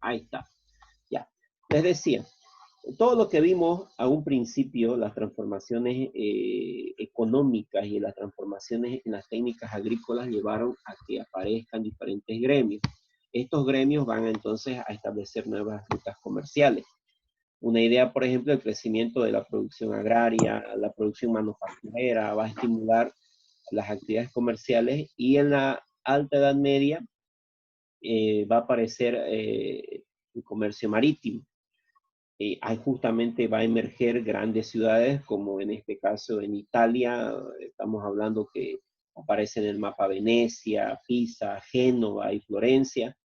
Ahí está. Ya. Les decía, todo lo que vimos a un principio, las transformaciones económicas y las transformaciones en las técnicas agrícolas llevaron a que aparezcan diferentes gremios. Estos gremios van entonces a establecer nuevas rutas comerciales. Una idea, por ejemplo, el crecimiento de la producción agraria, la producción manufacturera, va a estimular las actividades comerciales, y en la Alta Edad Media va a aparecer el comercio marítimo. Ahí justamente va a emerger grandes ciudades, como en este caso en Italia, estamos hablando que aparece en el mapa Venecia, Pisa, Génova y Florencia,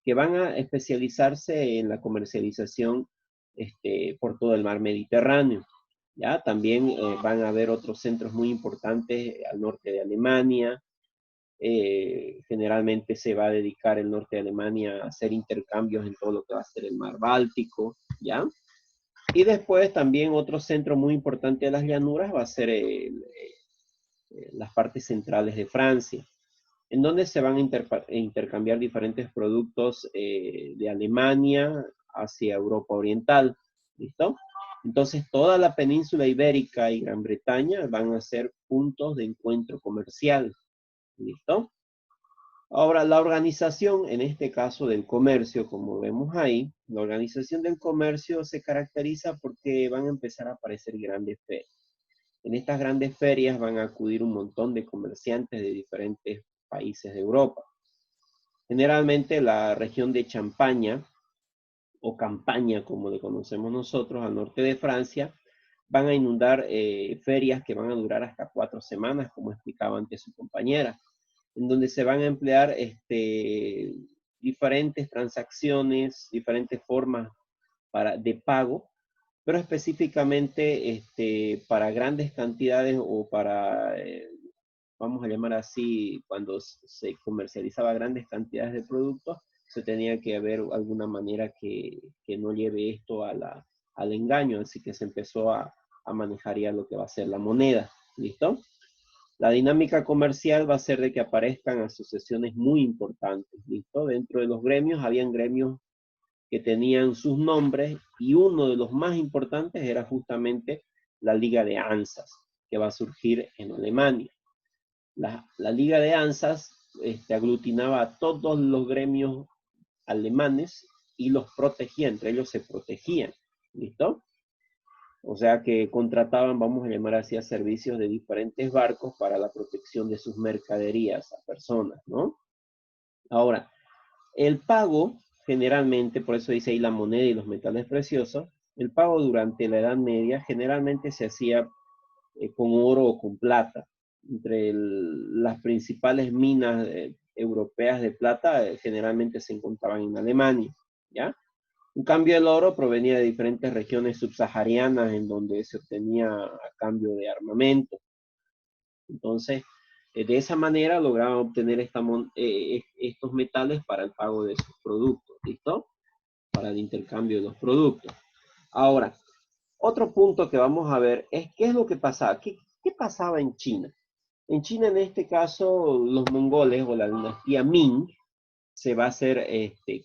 que van a especializarse en la comercialización por todo el mar Mediterráneo. ¿Ya? También van a haber otros centros muy importantes al norte de Alemania. Generalmente se va a dedicar el norte de Alemania a hacer intercambios en todo lo que va a ser el mar Báltico, ¿ya? Y después también otro centro muy importante de las llanuras va a ser las partes centrales de Francia, en donde se van a intercambiar diferentes productos de Alemania hacia Europa Oriental. ¿Listo? Entonces toda la península ibérica y Gran Bretaña van a ser puntos de encuentro comercial. ¿Listo? Ahora, la organización, en este caso del comercio, como vemos ahí, la organización del comercio se caracteriza porque van a empezar a aparecer grandes ferias. En estas grandes ferias van a acudir un montón de comerciantes de diferentes países de Europa. Generalmente la región de Champaña, o Campaña como le conocemos nosotros, al norte de Francia, van a inundar ferias que van a durar hasta 4 semanas, como explicaba antes su compañera, en donde se van a emplear diferentes transacciones, diferentes formas de pago, pero específicamente para grandes cantidades o para, vamos a llamar así, cuando se comercializaba grandes cantidades de productos, se tenía que haber alguna manera que no lleve esto al engaño, así que se empezó a manejar ya lo que va a ser la moneda. ¿Listo? La dinámica comercial va a ser de que aparezcan asociaciones muy importantes, ¿listo? Dentro de los gremios, habían gremios que tenían sus nombres, y uno de los más importantes era justamente la Liga de Hanzas, que va a surgir en Alemania. La Liga de Hanzas aglutinaba a todos los gremios alemanes y los protegía, entre ellos se protegían, ¿listo? O sea que contrataban, vamos a llamar así, a servicios de diferentes barcos para la protección de sus mercaderías a personas, ¿no? Ahora, el pago, generalmente, por eso dice ahí la moneda y los metales preciosos, el pago durante la Edad Media generalmente se hacía con oro o con plata. Entre las principales minas europeas de plata generalmente se encontraban en Alemania, ¿ya? En cambio, el oro provenía de diferentes regiones subsaharianas en donde se obtenía a cambio de armamento. Entonces, de esa manera lograban obtener estos metales para el pago de sus productos, ¿listo? Para el intercambio de los productos. Ahora, otro punto que vamos a ver es qué es lo que pasaba. ¿Qué pasaba en China? En China, en este caso, los mongoles o la dinastía Ming se va a hacer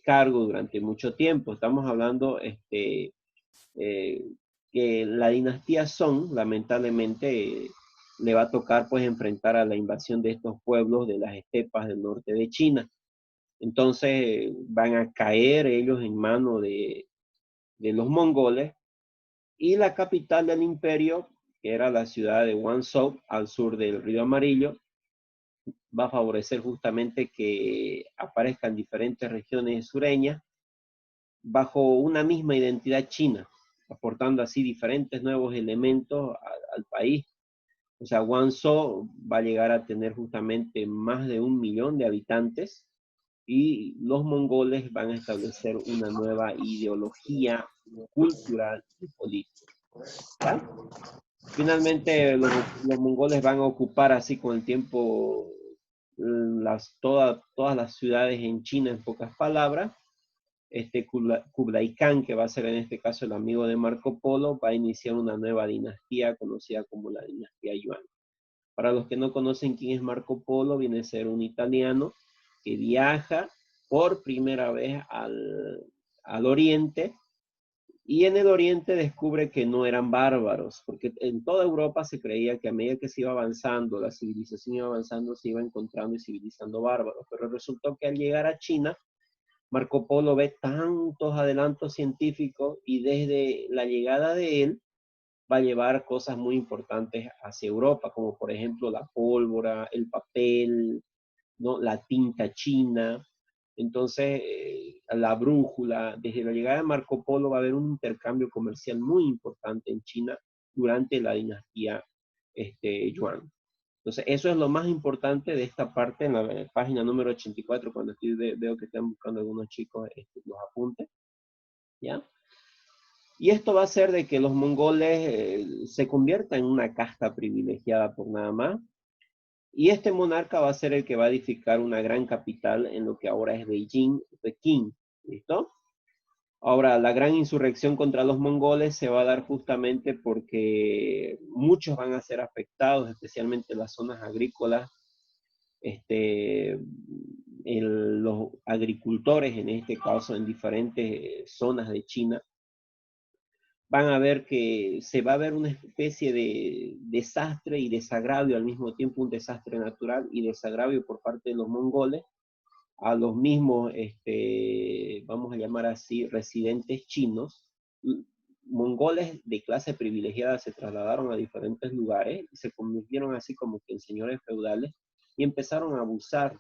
cargo durante mucho tiempo. Estamos hablando que la dinastía Song, lamentablemente, le va a tocar pues enfrentar a la invasión de estos pueblos de las estepas del norte de China. Entonces van a caer ellos en manos de los mongoles, y la capital del imperio, que era la ciudad de Guangzhou, al sur del Río Amarillo, va a favorecer justamente que aparezcan diferentes regiones sureñas bajo una misma identidad china, aportando así diferentes nuevos elementos al país. O sea, Guangzhou va a llegar a tener justamente más de 1 millón de habitantes, y los mongoles van a establecer una nueva ideología cultural y política. ¿Ya? Finalmente, los mongoles van a ocupar así con el tiempo todas las ciudades en China, en pocas palabras. Kublai Khan, que va a ser en este caso el amigo de Marco Polo, va a iniciar una nueva dinastía conocida como la dinastía Yuan. Para los que no conocen quién es Marco Polo, viene a ser un italiano que viaja por primera vez al oriente, y en el oriente descubre que no eran bárbaros, porque en toda Europa se creía que a medida que se iba avanzando, la civilización iba avanzando, se iba encontrando y civilizando bárbaros, pero resultó que al llegar a China, Marco Polo ve tantos adelantos científicos y desde la llegada de él va a llevar cosas muy importantes hacia Europa, como por ejemplo la pólvora, el papel, ¿no? La tinta china. Entonces, la brújula, desde la llegada de Marco Polo va a haber un intercambio comercial muy importante en China durante la dinastía Yuan. Entonces, eso es lo más importante de esta parte en la página número 84, cuando veo que están buscando algunos chicos los apuntes, ¿ya? Y esto va a hacer de que los mongoles se conviertan en una casta privilegiada por nada más. Y este monarca va a ser el que va a edificar una gran capital en lo que ahora es Beijing, Pekín. ¿Listo? Ahora, la gran insurrección contra los mongoles se va a dar justamente porque muchos van a ser afectados, especialmente las zonas agrícolas. Los agricultores, en este caso, en diferentes zonas de China, van a ver que se va a ver una especie de desastre y desagravio al mismo tiempo, un desastre natural y desagravio por parte de los mongoles a los mismos, vamos a llamar así, residentes chinos. Mongoles de clase privilegiada se trasladaron a diferentes lugares y se convirtieron así como que en señores feudales y empezaron a abusar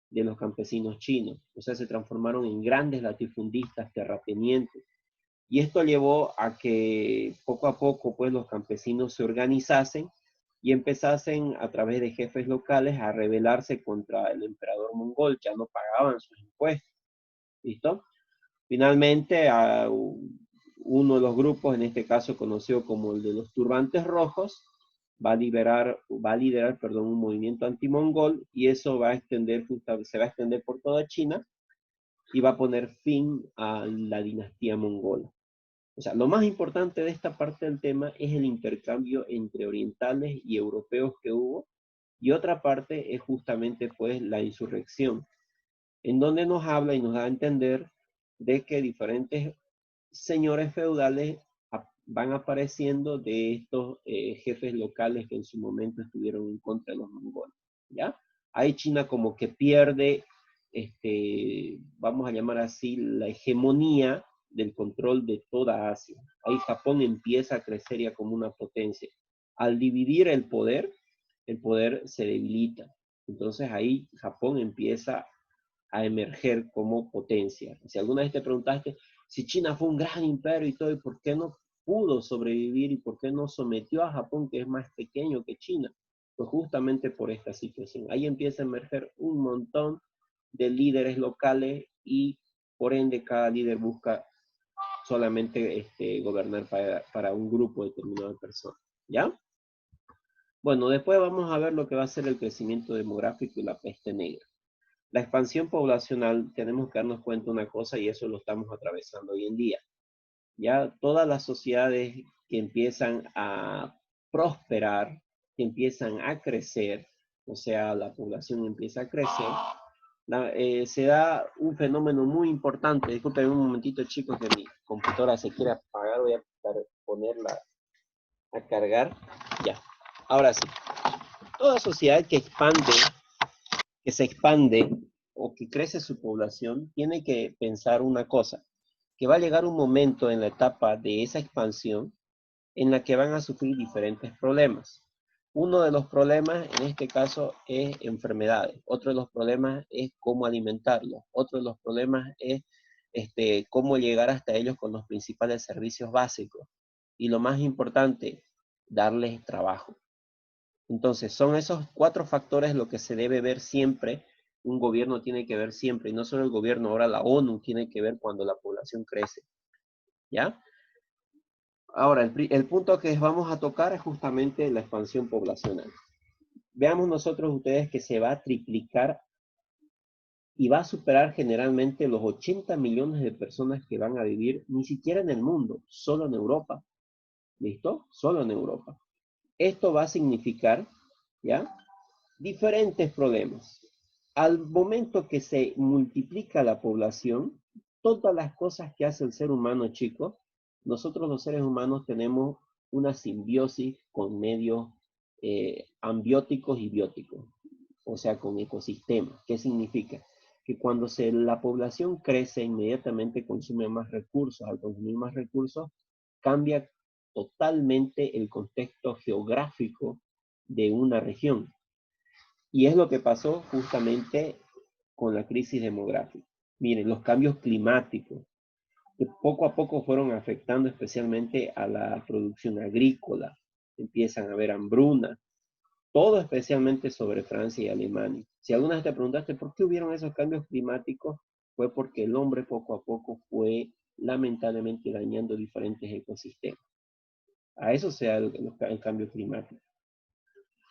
de los campesinos chinos. O sea, se transformaron en grandes latifundistas, terratenientes. Y esto llevó a que poco a poco pues los campesinos se organizasen y empezasen a través de jefes locales a rebelarse contra el emperador mongol, ya no pagaban sus impuestos. ¿Listo? Finalmente, uno de los grupos, en este caso conocido como el de los turbantes rojos, va a liderar, perdón, un movimiento antimongol y eso se va a extender por toda China y va a poner fin a la dinastía mongola. O sea, lo más importante de esta parte del tema es el intercambio entre orientales y europeos que hubo, y otra parte es justamente pues la insurrección, en donde nos habla y nos da a entender de que diferentes señores feudales van apareciendo de estos jefes locales que en su momento estuvieron en contra de los mongoles, ¿ya? Ahí China como que pierde, vamos a llamar así, la hegemonía del control de toda Asia. Ahí Japón empieza a crecer ya como una potencia. Al dividir el poder se debilita. Entonces ahí Japón empieza a emerger como potencia. Si alguna vez te preguntaste si China fue un gran imperio y todo, ¿y por qué no pudo sobrevivir y por qué no sometió a Japón, que es más pequeño que China? Pues justamente por esta situación. Ahí empieza a emerger un montón de líderes locales y por ende cada líder busca solamente gobernar para un grupo determinado de personas. ¿Ya? Bueno, después vamos a ver lo que va a ser el crecimiento demográfico y la peste negra. La expansión poblacional, tenemos que darnos cuenta de una cosa y eso lo estamos atravesando hoy en día. Ya todas las sociedades que empiezan a prosperar, que empiezan a crecer, o sea, la población empieza a crecer, se da un fenómeno muy importante. Disculpen un momentito, chicos, que mi computadora se quiere apagar, voy a ponerla a cargar. Ya, ahora sí. Toda sociedad que se expande o que crece su población, tiene que pensar una cosa, que va a llegar un momento en la etapa de esa expansión en la que van a sufrir diferentes problemas. Uno de los problemas en este caso es enfermedades, otro de los problemas es cómo alimentarlos, otro de los problemas es cómo llegar hasta ellos con los principales servicios básicos y lo más importante, darles trabajo. Entonces, son esos 4 factores lo que se debe ver siempre, un gobierno tiene que ver siempre, y no solo el gobierno, ahora la ONU tiene que ver cuando la población crece, ¿ya? Ahora, el punto que vamos a tocar es justamente la expansión poblacional. Veamos nosotros ustedes que se va a triplicar y va a superar generalmente los 80 millones de personas que van a vivir ni siquiera en el mundo, solo en Europa. ¿Listo? Solo en Europa. Esto va a significar, ¿ya? Diferentes problemas. Al momento que se multiplica la población, todas las cosas que hace el ser humano, chicos, nosotros los seres humanos tenemos una simbiosis con medios ambióticos y bióticos, o sea, con ecosistemas. ¿Qué significa? Que cuando la población crece, inmediatamente consume más recursos. Al consumir más recursos, cambia totalmente el contexto geográfico de una región. Y es lo que pasó justamente con la crisis demográfica. Miren, los cambios climáticos, que poco a poco fueron afectando especialmente a la producción agrícola. Empiezan a haber hambruna, todo especialmente sobre Francia y Alemania. Si alguna vez te preguntaste por qué hubieron esos cambios climáticos, fue porque el hombre poco a poco fue lamentablemente dañando diferentes ecosistemas. A eso se da el cambio climático.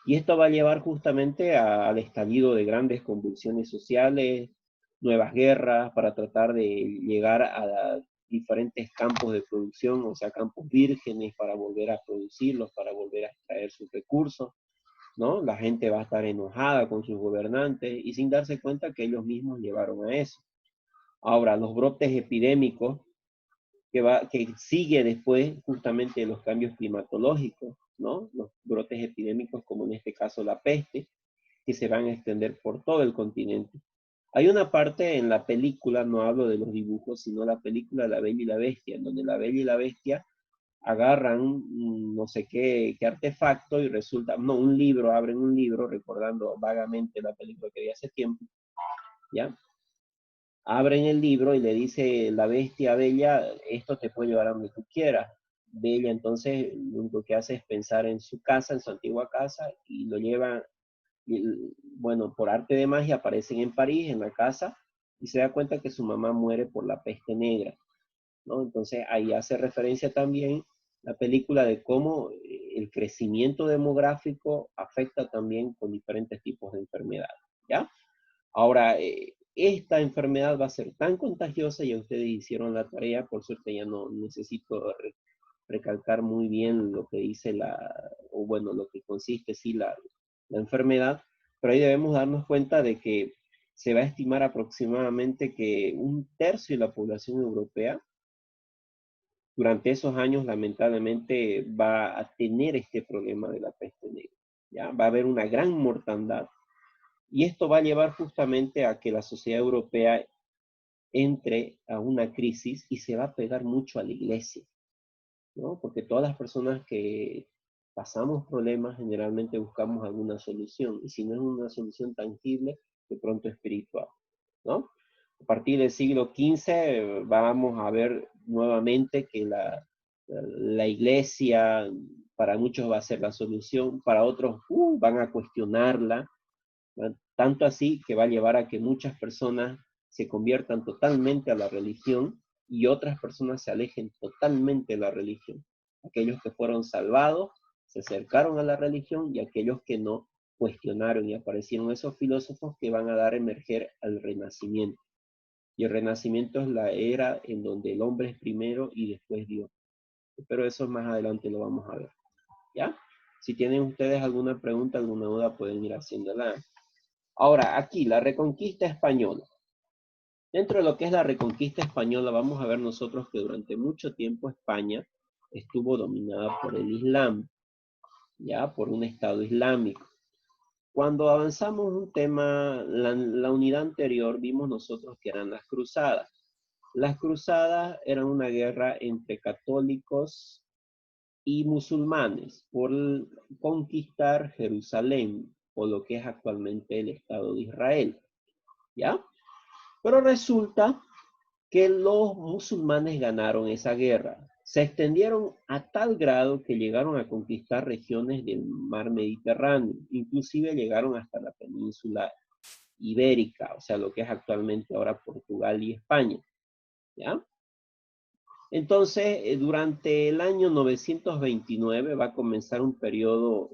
Y esto va a llevar justamente al estallido de grandes convulsiones sociales, nuevas guerras para tratar de llegar a diferentes campos de producción, o sea, campos vírgenes para volver a producirlos, para volver a extraer sus recursos, ¿no? La gente va a estar enojada con sus gobernantes y sin darse cuenta que ellos mismos llevaron a eso. Ahora, los brotes epidémicos que sigue después justamente de los cambios climatológicos, ¿no? Los brotes epidémicos, como en este caso la peste, que se van a extender por todo el continente. Hay una parte en la película, no hablo de los dibujos, sino la película La Bella y la Bestia, en donde la Bella y la Bestia agarran no sé qué artefacto y resulta, no, un libro, abren un libro, recordando vagamente la película que vi hace tiempo, ¿ya? Abren el libro y le dice la bestia a Bella, esto te puede llevar a donde tú quieras. Bella entonces lo único que hace es pensar en su casa, en su antigua casa, y lo lleva, y, bueno, por arte de magia aparecen en París, en la casa, y se da cuenta que su mamá muere por la peste negra, ¿no? Entonces ahí hace referencia también la película de cómo el crecimiento demográfico afecta también con diferentes tipos de enfermedades, ¿ya? Ahora, esta enfermedad va a ser tan contagiosa, ya ustedes hicieron la tarea, por suerte ya no necesito recalcar muy bien lo que dice o bueno, lo que consiste sí la enfermedad, pero ahí debemos darnos cuenta de que se va a estimar aproximadamente que un tercio de la población europea durante esos años lamentablemente va a tener este problema de la peste negra, ¿ya? Va a haber una gran mortandad y esto va a llevar justamente a que la sociedad europea entre a una crisis y se va a pegar mucho a la iglesia, ¿no? Porque todas las personas que pasamos problemas generalmente buscamos alguna solución y si no es una solución tangible, de pronto espiritual, ¿no? A partir del siglo XV vamos a ver nuevamente que la iglesia para muchos va a ser la solución, para otros van a cuestionarla, ¿no? Tanto así que va a llevar a que muchas personas se conviertan totalmente a la religión y otras personas se alejen totalmente de la religión. Aquellos que fueron salvados se acercaron a la religión y aquellos que no cuestionaron y aparecieron esos filósofos que van a dar emerger al renacimiento. Y el renacimiento es la era en donde el hombre es primero y después Dios. Pero eso más adelante lo vamos a ver. ¿Ya? Si tienen ustedes alguna pregunta, alguna duda, pueden ir haciéndola. Ahora, aquí, la reconquista española. Dentro de lo que es la reconquista española, vamos a ver nosotros que durante mucho tiempo España estuvo dominada por el Islam, ya, por un Estado islámico. Cuando avanzamos un tema, la unidad anterior, vimos nosotros que eran las cruzadas. Las cruzadas eran una guerra entre católicos y musulmanes por conquistar Jerusalén, o lo que es actualmente el Estado de Israel, ¿ya? Pero resulta que los musulmanes ganaron esa guerra. Se extendieron a tal grado que llegaron a conquistar regiones del mar Mediterráneo, inclusive llegaron hasta la península ibérica, o sea, lo que es actualmente ahora Portugal y España, ¿ya? Entonces, durante el año 929 va a comenzar un periodo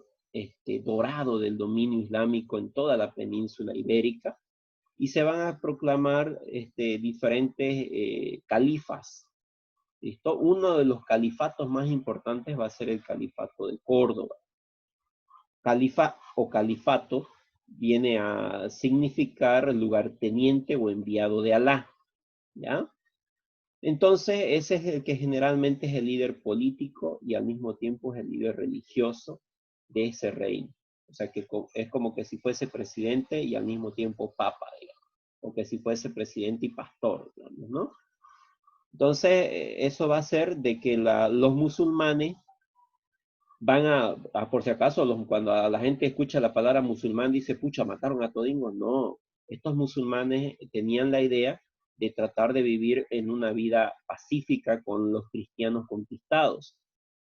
dorado del dominio islámico en toda la península ibérica y se van a proclamar diferentes califas. ¿Listo? Uno de los califatos más importantes va a ser el califato de Córdoba. Califa o califato viene a significar lugarteniente o enviado de Alá, ¿ya? Entonces, ese es el que generalmente es el líder político y al mismo tiempo es el líder religioso de ese reino. O sea, que es como que si fuese presidente y al mismo tiempo papa, digamos. O que si fuese presidente y pastor, digamos, ¿no? Entonces, eso va a hacer de que los musulmanes van por si acaso, cuando la gente escucha la palabra musulmán, dice, pucha, mataron a todingos. No, estos musulmanes tenían la idea de tratar de vivir en una vida pacífica con los cristianos conquistados.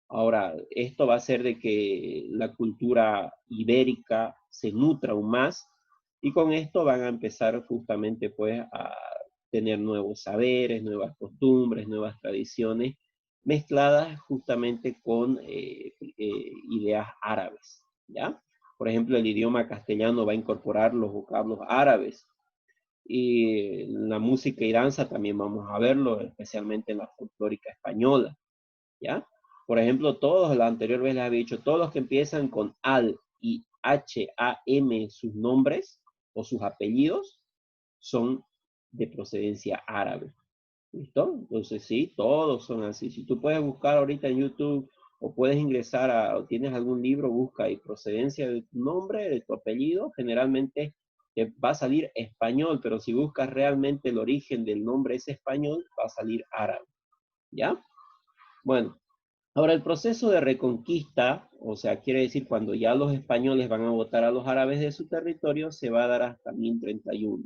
Ahora, esto va a hacer de que la cultura ibérica se nutra aún más y con esto van a empezar justamente pues a tener nuevos saberes, nuevas costumbres, nuevas tradiciones mezcladas justamente con ideas árabes, ¿ya? Por ejemplo, el idioma castellano va a incorporar los vocablos árabes y la música y danza también vamos a verlo, especialmente en la folclórica española, ¿ya? Por ejemplo, todos, la anterior vez les había dicho, todos los que empiezan con al y H-A-M sus nombres o sus apellidos son de procedencia árabe. ¿Listo? Entonces sí, todos son así. Si tú puedes buscar ahorita en YouTube o puedes ingresar o tienes algún libro, busca y procedencia de tu nombre, de tu apellido, generalmente te va a salir español, pero si buscas realmente el origen del nombre es español, va a salir árabe. ¿Ya? Bueno, ahora el proceso de reconquista, o sea, quiere decir cuando ya los españoles van a votar a los árabes de su territorio, se va a dar hasta 1031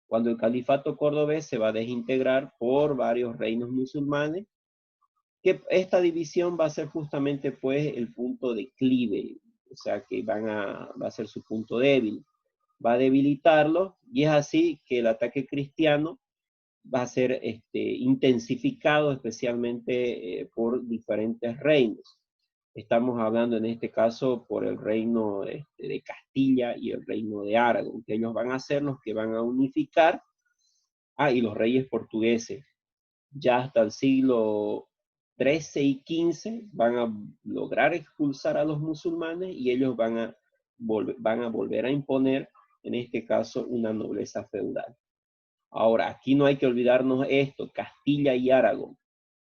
cuando el califato cordobés se va a desintegrar por varios reinos musulmanes, que esta división va a ser justamente pues el punto de declive, o sea que va a ser su punto débil, va a debilitarlo y es así que el ataque cristiano va a ser intensificado especialmente por diferentes reinos. Estamos hablando en este caso por el reino de Castilla y el reino de Aragón, que ellos van a ser los que van a unificar. Y los reyes portugueses, ya hasta el siglo XIII y XV, van a lograr expulsar a los musulmanes y ellos van a volver a imponer, en este caso, una nobleza feudal. Ahora, aquí no hay que olvidarnos esto, Castilla y Aragón.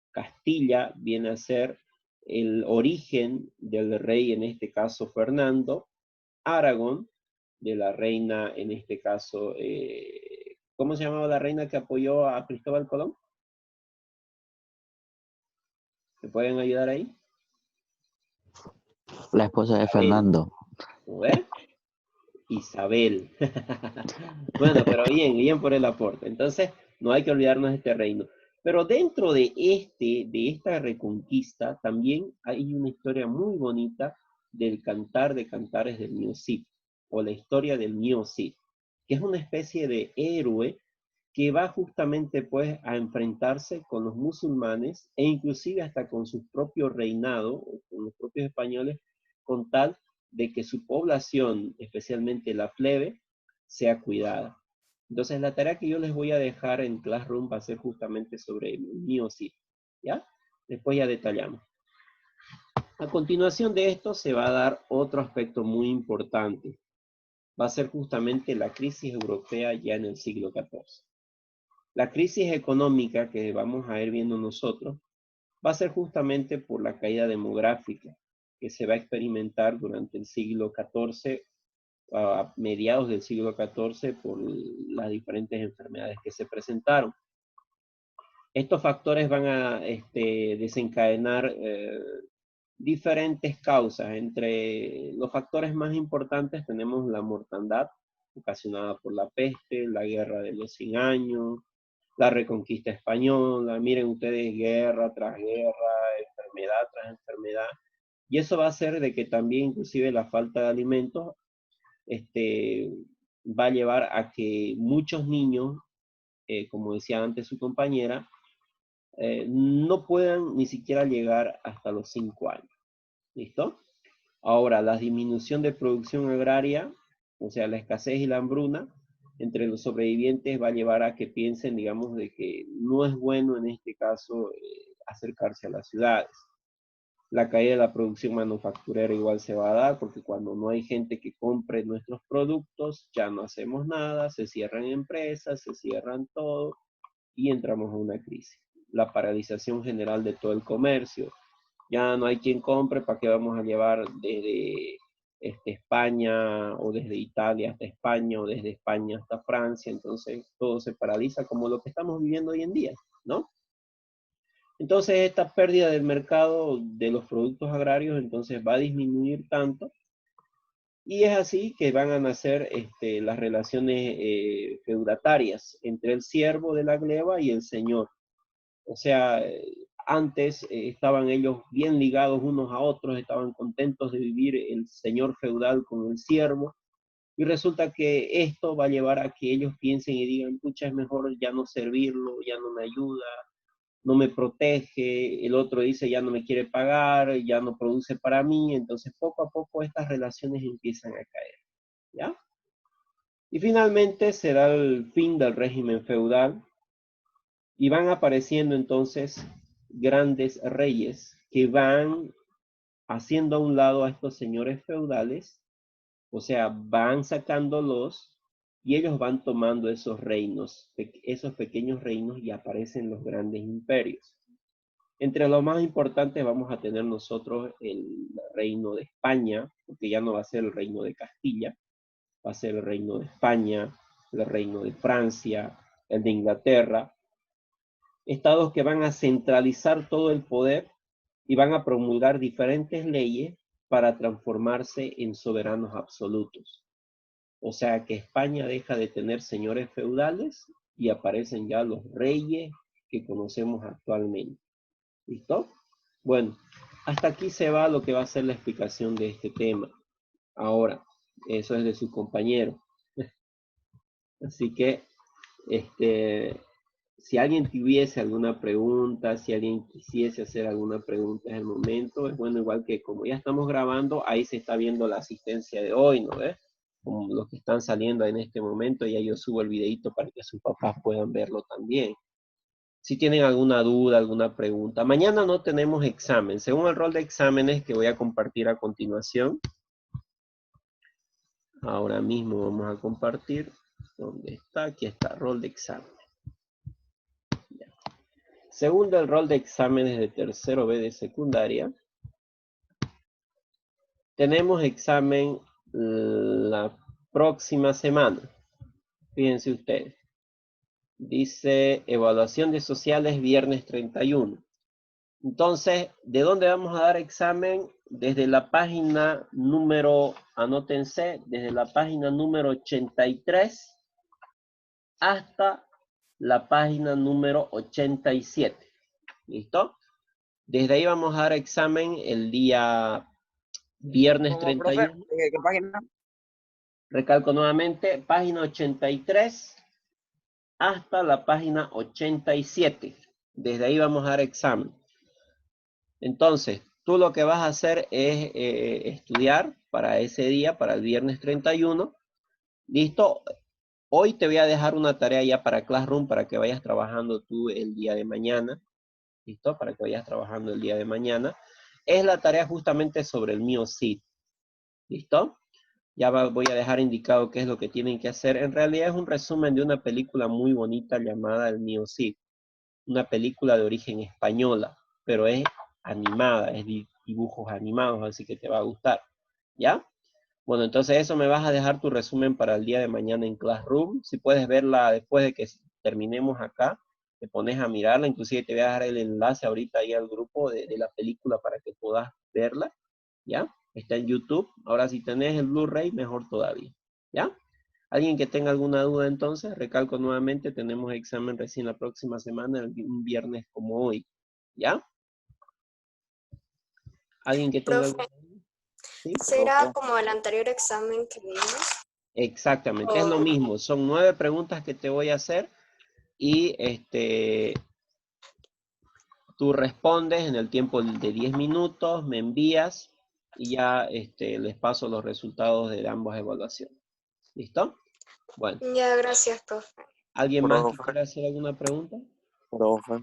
Castilla viene a ser el origen del rey, en este caso Fernando, Aragón, de la reina, en este caso, ¿cómo se llamaba la reina que apoyó a Cristóbal Colón? ¿Me pueden ayudar ahí? La esposa de Isabel. Fernando. ¿A ver? Isabel. Bueno, pero bien, bien por el aporte. Entonces, no hay que olvidarnos de este reino. Pero dentro de esta reconquista, también hay una historia muy bonita del cantar de cantares del Mío Cid, o la historia del Mío Cid, que es una especie de héroe que va justamente pues a enfrentarse con los musulmanes e inclusive hasta con su propio reinado, o con los propios españoles, con tal de que su población, especialmente la plebe, sea cuidada. Entonces la tarea que yo les voy a dejar en Classroom va a ser justamente sobre el Miocid, ¿ya? Después ya detallamos. A continuación de esto se va a dar otro aspecto muy importante. Va a ser justamente la crisis europea ya en el siglo XIV. La crisis económica que vamos a ir viendo nosotros va a ser justamente por la caída demográfica que se va a experimentar durante el siglo XIV, a mediados del siglo XIV, por las diferentes enfermedades que se presentaron. Estos factores van a desencadenar diferentes causas. Entre los factores más importantes tenemos la mortandad ocasionada por la peste, la guerra de los 100 años, la reconquista española, miren ustedes, guerra tras guerra, enfermedad tras enfermedad, y eso va a hacer de que también inclusive la falta de alimentos va a llevar a que muchos niños, como decía antes su compañera, no puedan ni siquiera llegar hasta los 5 años. ¿Listo? Ahora, la disminución de producción agraria, o sea, la escasez y la hambruna, entre los sobrevivientes va a llevar a que piensen, digamos, de que no es bueno en este caso acercarse a las ciudades. La caída de la producción manufacturera igual se va a dar porque cuando no hay gente que compre nuestros productos, ya no hacemos nada, se cierran empresas, se cierran todo y entramos a una crisis. la paralización general de todo el comercio. Ya no hay quien compre, ¿para qué vamos a llevar desde España o desde Italia hasta España o desde España hasta Francia? Entonces todo se paraliza como lo que estamos viviendo hoy en día, ¿no? Entonces esta pérdida del mercado de los productos agrarios entonces va a disminuir tanto y es así que van a nacer las relaciones feudatarias entre el siervo de la gleba y el señor. O sea, antes estaban ellos bien ligados unos a otros, estaban contentos de vivir el señor feudal con el siervo, y resulta que esto va a llevar a que ellos piensen y digan, pucha, es mejor ya no servirlo, ya no me ayuda, no me protege, el otro dice ya no me quiere pagar, ya no produce para mí, entonces poco a poco estas relaciones empiezan a caer, ¿ya? Y finalmente será el fin del régimen feudal, y van apareciendo entonces grandes reyes que van haciendo a un lado a estos señores feudales, o sea, van sacándolos y ellos van tomando esos reinos, esos pequeños reinos, y aparecen los grandes imperios. Entre los más importantes vamos a tener nosotros el reino de España, porque ya no va a ser el reino de Castilla, va a ser el reino de España, el reino de Francia, el de Inglaterra, estados que van a centralizar todo el poder y van a promulgar diferentes leyes para transformarse en soberanos absolutos. O sea que España deja de tener señores feudales y aparecen ya los reyes que conocemos actualmente. ¿Listo? Bueno, hasta aquí se va lo que va a ser la explicación de este tema. Ahora, eso es de su compañero. Así que, si alguien tuviese alguna pregunta, si alguien quisiese hacer alguna pregunta en el momento, es bueno, igual que como ya estamos grabando, ahí se está viendo la asistencia de hoy, ¿no ves? Como los que están saliendo en este momento, ya yo subo el videito para que sus papás puedan verlo también. Si tienen alguna duda, alguna pregunta. Mañana no tenemos examen. Según el rol de exámenes que voy a compartir a continuación. Ahora mismo vamos a compartir. ¿Dónde está? Aquí está, rol de examen. Ya. Según el rol de exámenes de tercero B de secundaria, tenemos examen la próxima semana. Fíjense ustedes. Dice evaluación de sociales viernes 31. Entonces, ¿de dónde vamos a dar examen? Desde la página número, anótense, desde la página número 83 hasta la página número 87. ¿Listo? Desde ahí vamos a dar examen el día viernes 31. ¿Qué página? Recalco nuevamente, página 83 hasta la página 87. Desde ahí vamos a dar examen. Entonces, tú lo que vas a hacer es estudiar para ese día, para el viernes 31. ¿Listo? Hoy te voy a dejar una tarea ya para Classroom para que vayas trabajando tú el día de mañana. ¿Listo? Para que vayas trabajando el día de mañana. Es la tarea justamente sobre el MioSeed. ¿Listo? Ya voy a dejar indicado qué es lo que tienen que hacer. En realidad es un resumen de una película muy bonita llamada El MioSeed. Una película de origen española, pero es animada, es dibujos animados, así que te va a gustar. ¿Ya? Bueno, entonces eso me vas a dejar tu resumen para el día de mañana en Classroom. Si puedes verla después de que terminemos acá, te pones a mirarla. Inclusive te voy a dejar el enlace ahorita ahí al grupo de la película para que puedas verla. ¿Ya? Está en YouTube. Ahora si tenés el Blu-ray, mejor todavía. ¿Ya? ¿Alguien que tenga alguna duda entonces? Recalco nuevamente, tenemos examen recién la próxima semana, un viernes como hoy. ¿Ya? ¿Alguien que tenga alguna duda? ¿Sí? ¿Será como el anterior examen que vimos? Exactamente, es lo mismo. Son 9 preguntas que te voy a hacer y tú respondes en el tiempo de 10 minutos, me envías y ya les paso los resultados de ambas evaluaciones. ¿Listo? Bueno. Ya, gracias, profe. ¿Alguien más que quiera hacer alguna pregunta? Profe.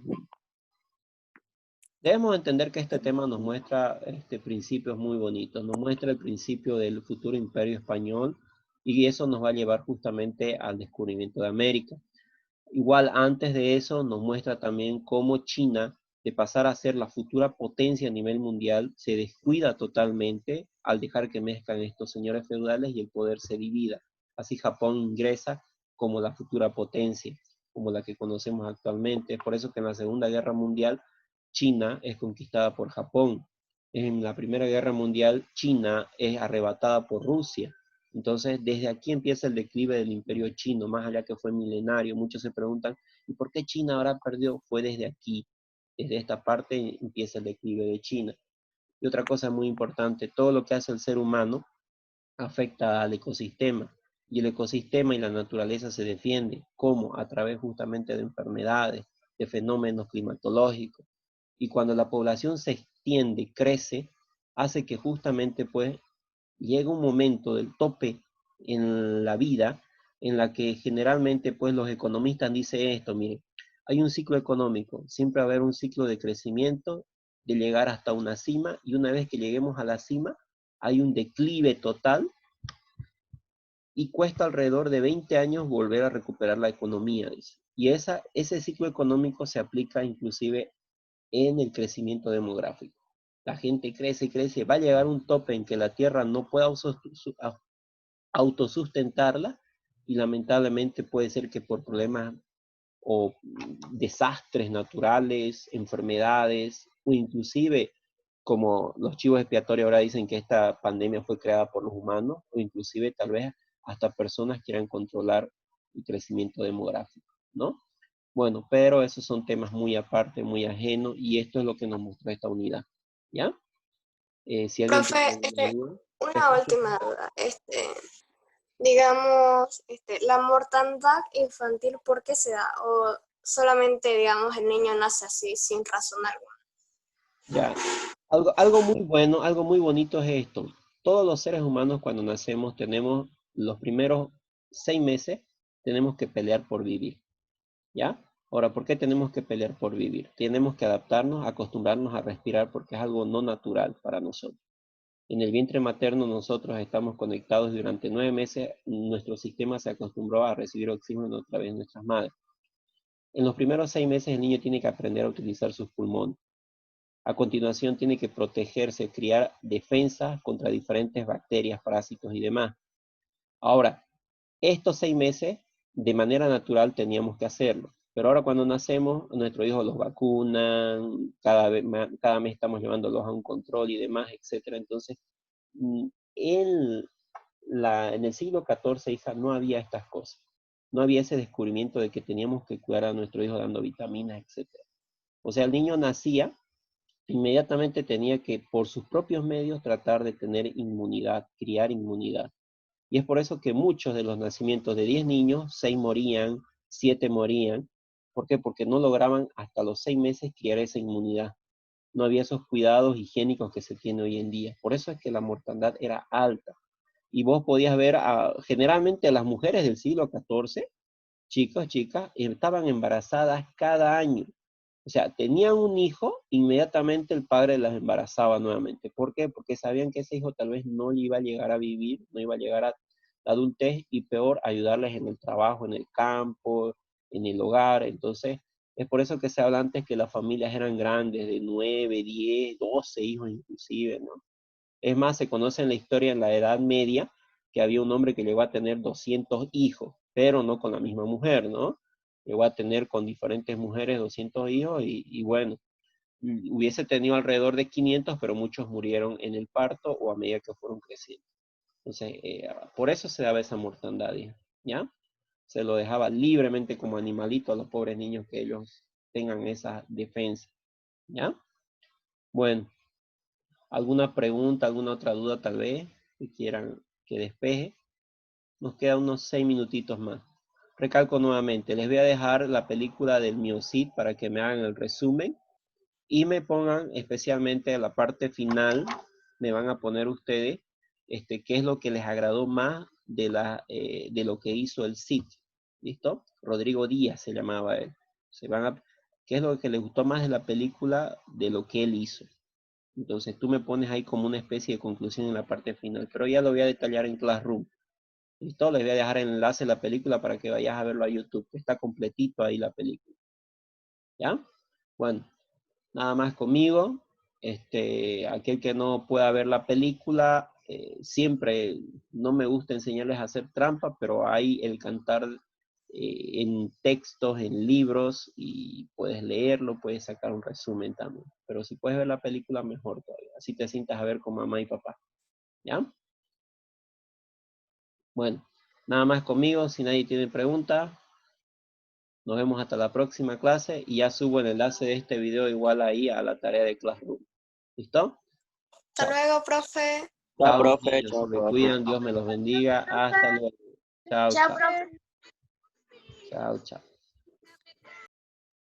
Debemos entender que este tema nos muestra principios muy bonitos, nos muestra el principio del futuro imperio español y eso nos va a llevar justamente al descubrimiento de América. Igual antes de eso nos muestra también cómo China, de pasar a ser la futura potencia a nivel mundial, se descuida totalmente al dejar que mezclan estos señores feudales y el poder se divida. Así Japón ingresa como la futura potencia, como la que conocemos actualmente. Es por eso que en la Segunda Guerra Mundial China es conquistada por Japón. En la Primera Guerra Mundial China es arrebatada por Rusia. Entonces, desde aquí empieza el declive del imperio chino, más allá que fue milenario. Muchos se preguntan, ¿y por qué China ahora perdió? Fue desde aquí, desde esta parte empieza el declive de China. Y otra cosa muy importante, todo lo que hace el ser humano afecta al ecosistema. Y el ecosistema y la naturaleza se defiende. ¿Cómo? A través justamente de enfermedades, de fenómenos climatológicos. Y cuando la población se extiende, crece, hace que justamente pues llega un momento del tope en la vida en la que generalmente pues los economistas dicen esto, mire, hay un ciclo económico, siempre va a haber un ciclo de crecimiento, de llegar hasta una cima, y una vez que lleguemos a la cima, hay un declive total y cuesta alrededor de 20 años volver a recuperar la economía, dice. Y ese ciclo económico se aplica inclusive en el crecimiento demográfico. La gente crece y crece, va a llegar un tope en que la Tierra no pueda autosustentarla, y lamentablemente puede ser que por problemas o desastres naturales, enfermedades, o inclusive como los chivos expiatorios ahora dicen que esta pandemia fue creada por los humanos, o inclusive tal vez hasta personas quieran controlar el crecimiento demográfico, ¿no? Bueno, pero esos son temas muy aparte, muy ajenos, y esto es lo que nos mostró esta unidad, ¿ya? Si alguien tiene Profe, alguna duda, te una escucho. última duda. Digamos, la mortandad infantil, ¿por qué se da? O solamente, digamos, el niño nace así, sin razón alguna. Ya, algo muy bueno, algo muy bonito es esto. Todos los seres humanos cuando nacemos tenemos los primeros 6 meses, tenemos que pelear por vivir, ¿ya? Ahora, ¿por qué tenemos que pelear por vivir? Tenemos que adaptarnos, acostumbrarnos a respirar porque es algo no natural para nosotros. En el vientre materno nosotros estamos conectados durante 9 meses, nuestro sistema se acostumbró a recibir oxígeno a través de nuestras madres. En los primeros 6 meses el niño tiene que aprender a utilizar sus pulmones. A continuación tiene que protegerse, crear defensas contra diferentes bacterias, parásitos y demás. Ahora, estos 6 meses de manera natural teníamos que hacerlo, pero ahora cuando nacemos, nuestros hijos los vacunan, cada mes estamos llevándolos a un control y demás, etcétera. Entonces, mm, en, en el siglo XIV, hija, no había estas cosas. No había ese descubrimiento de que teníamos que cuidar a nuestro hijo dando vitaminas, etcétera. O sea, el niño nacía, inmediatamente tenía que, por sus propios medios, tratar de tener inmunidad, criar inmunidad. Y es por eso que muchos de los nacimientos de 10 niños, 6 morían, 7 morían. ¿Por qué? Porque no lograban hasta los 6 meses criar esa inmunidad. No había esos cuidados higiénicos que se tiene hoy en día. Por eso es que la mortandad era alta. Y vos podías ver generalmente a las mujeres del siglo XIV, chicos, chicas, estaban embarazadas cada año. O sea, tenían un hijo, inmediatamente el padre las embarazaba nuevamente. ¿Por qué? Porque sabían que ese hijo tal vez no iba a llegar a vivir, no iba a llegar a la adultez, y peor, ayudarles en el trabajo, en el campo, en el hogar. Entonces, es por eso que se habla antes que las familias eran grandes, de 9, 10, 12 hijos inclusive, ¿no? Es más, se conoce en la historia, en la Edad Media, que había un hombre que llegó a tener 200 hijos, pero no con la misma mujer, ¿no? Llegó a tener con diferentes mujeres 200 hijos, y bueno, hubiese tenido alrededor de 500, pero muchos murieron en el parto o a medida que fueron creciendo. Entonces, por eso se daba esa mortandad, ¿ya? Se lo dejaba libremente como animalito a los pobres niños, que ellos tengan esa defensa, ¿ya? Bueno, ¿alguna pregunta, alguna otra duda tal vez que quieran que despeje? Nos quedan unos 6 minutitos más. Recalco nuevamente, les voy a dejar la película del Miocid para que me hagan el resumen y me pongan especialmente a la parte final, me van a poner ustedes qué es lo que les agradó más de lo que hizo el Cid. ¿Listo? Rodrigo Díaz se llamaba él. ¿Qué es lo que les gustó más de la película de lo que él hizo? Entonces tú me pones ahí como una especie de conclusión en la parte final, pero ya lo voy a detallar en Classroom. Listo, les voy a dejar el enlace de la película para que vayas a verlo a YouTube, que está completito ahí la película. ¿Ya? Bueno, nada más conmigo. Aquel que no pueda ver la película, siempre no me gusta enseñarles a hacer trampa, pero hay el cantar en textos, en libros, y puedes leerlo, puedes sacar un resumen también. Pero si puedes ver la película, mejor todavía. Así te sientas a ver con mamá y papá. ¿Ya? Bueno, nada más conmigo. Si nadie tiene preguntas, nos vemos hasta la próxima clase y ya subo el enlace de este video igual ahí a la tarea de Classroom. ¿Listo? Hasta Chao. luego, profe. Chao, Chao, profe. niños. Chao, Se me profe. cuidan. Dios me los bendiga. Hasta luego. Chao, Chao, chao. profe. Chao, chao.